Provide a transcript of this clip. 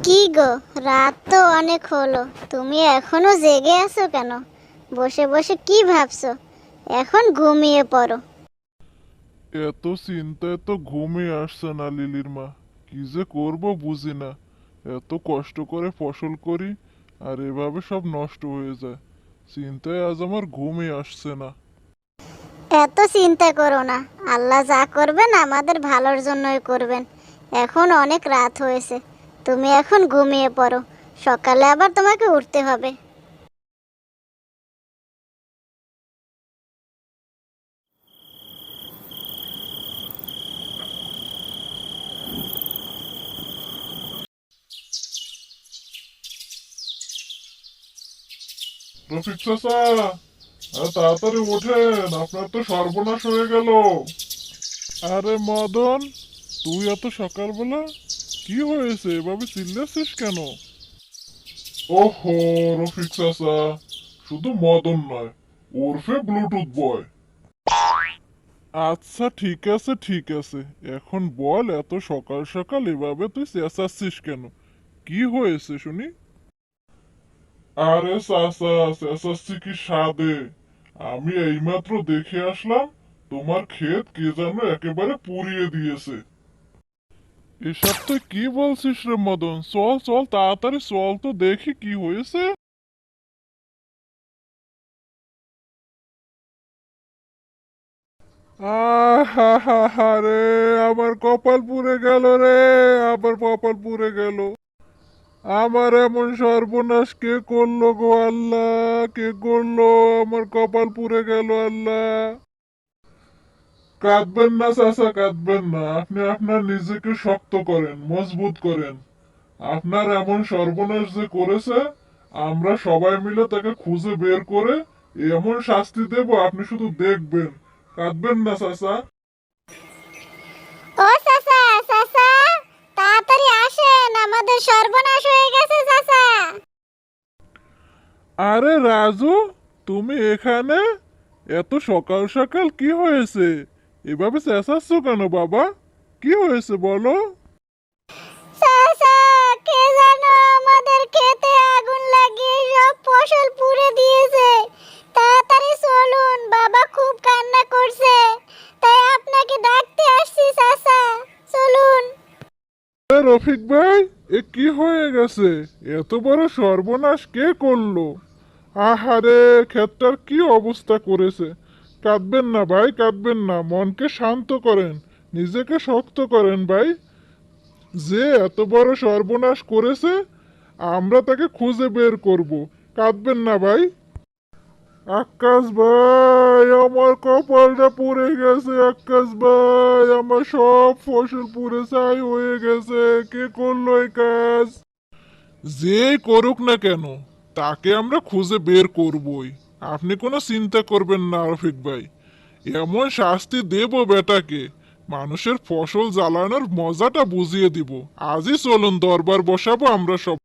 কি গো, রাত তো অনেক হলো, তুমি এখনো জেগে আছো কেন? বসে বসে কি ভাবছো? এখন ঘুমিয়ে পড়ো। এত চিন্তায় তো ঘুমই আসছে না লিলির মা। কি যে করবো বুঝি না। এত কষ্ট করে ফসল করি আর এভাবে সব নষ্ট হয়ে যায়। চিন্তায় আজ আমার ঘুমই আসছে না। এত চিন্তা করো না, আল্লাহ যা করবেন আমাদের ভালোর জন্যই করবেন। এখন অনেক রাত হয়েছে, তুমি এখন ঘুমিয়ে পড়ো, সকালে আবার তোমাকে উঠতে হবে। রফিক চাচা, তাড়াতাড়ি ওঠেন, আপনার তো সর্বনাশ হয়ে গেল। আরে মদন, তুই এত সকালবেলা? কি হয়েছে, এভাবে চিল্লাছিস কেন? ওহো, রফিক চাচা, শুধু মদন নয়, ওরফে ব্লুটুথ বয়। আচ্ছা ঠিক আছে ঠিক আছে, এখন বল, এত সকাল সকাল এভাবে তুই চেঁচাচ্ছিস কেন? কি হয়েছে শুনি? আরে চাচা, চেঁচাচ্ছি কি সাধে? আমি এইমাত্র দেখে আসলাম, তোমার ক্ষেত কে যেন একেবারে পুড়িয়ে দিয়েছে। এসব তুই কি বলছিস রে মদন? চল চল, তাড়াতাড়ি চল তো দেখি কি হয়েছে। আহা হা হা রে, আমার কপাল পুড়ে গেল রে, আমার কপাল পুড়ে গেল। আমার এমন সর্বনাশ কে করলো গো আল্লাহ, কে করলো? আমার কপাল পুড়ে গেল আল্লাহ। কাঁদবেন না চাচা, কাঁদবেন না, আপনি আপনার নিজেকে শক্ত করেন, মজবুত করেন। আপনার এমন সর্বনাশ যে করেছে, আমরা সবাই মিলে তাকে খুঁজে বের করে এমন শাস্তি দেব, আপনি শুধু দেখবেন। কাঁদবেন না চাচা। ও চাচা, চাচা, তাড়াতাড়ি আসেন, আমাদের সর্বনাশ হয়ে গেছে চাচা। আরে রাজু, তুমি এখানে? এত সকাল সকাল কি হয়েছে? এভাবে চেঁচাচ্ছ কেন বাবা? কি হয়েছে বলো? চাচা, কে জানো আমাদের ক্ষেতে আগুন লাগিয়ে সব ফসল পুড়ে দিয়েছে। তাড়াতাড়ি চলুন, বাবা খুব কান্না করছে, তাই আপনাকে ডাকতে আসছি চাচা। চলুন। রফিক ভাই, এ কি হয়ে গেছে? এত বড় সর্বনাশ কে করলো? আহারে, ক্ষেতটার কি অবস্থা করেছে! কাঁদবেন না ভাই, কাঁদবেন না, মনকে শান্ত করেন, নিজেকে শক্ত করেন ভাই। যে এত বড় সর্বনাশ করেছে, আমরা তাকে খুঁজে বের করব। কাঁদবেন না ভাই। আকাশ ভাই, আমার কপালটা পুড়ে গেছে। আকাশ ভাই, আমার সব ফসল পুড়ে ছাই হয়ে গেছে। কে করলো এই কাজ? যে করুক না কেন, তাকে আমরা খুঁজে বের করবই। আপনি কোনো চিন্তা করবেন না রফিক ভাই। এমন শাস্তি দেব বেটাকে, মানুষের ফসল জ্বালানোর মজাটা বুঝিয়ে দিব। আজই চলুন দরবার বসাবো আমরা সব।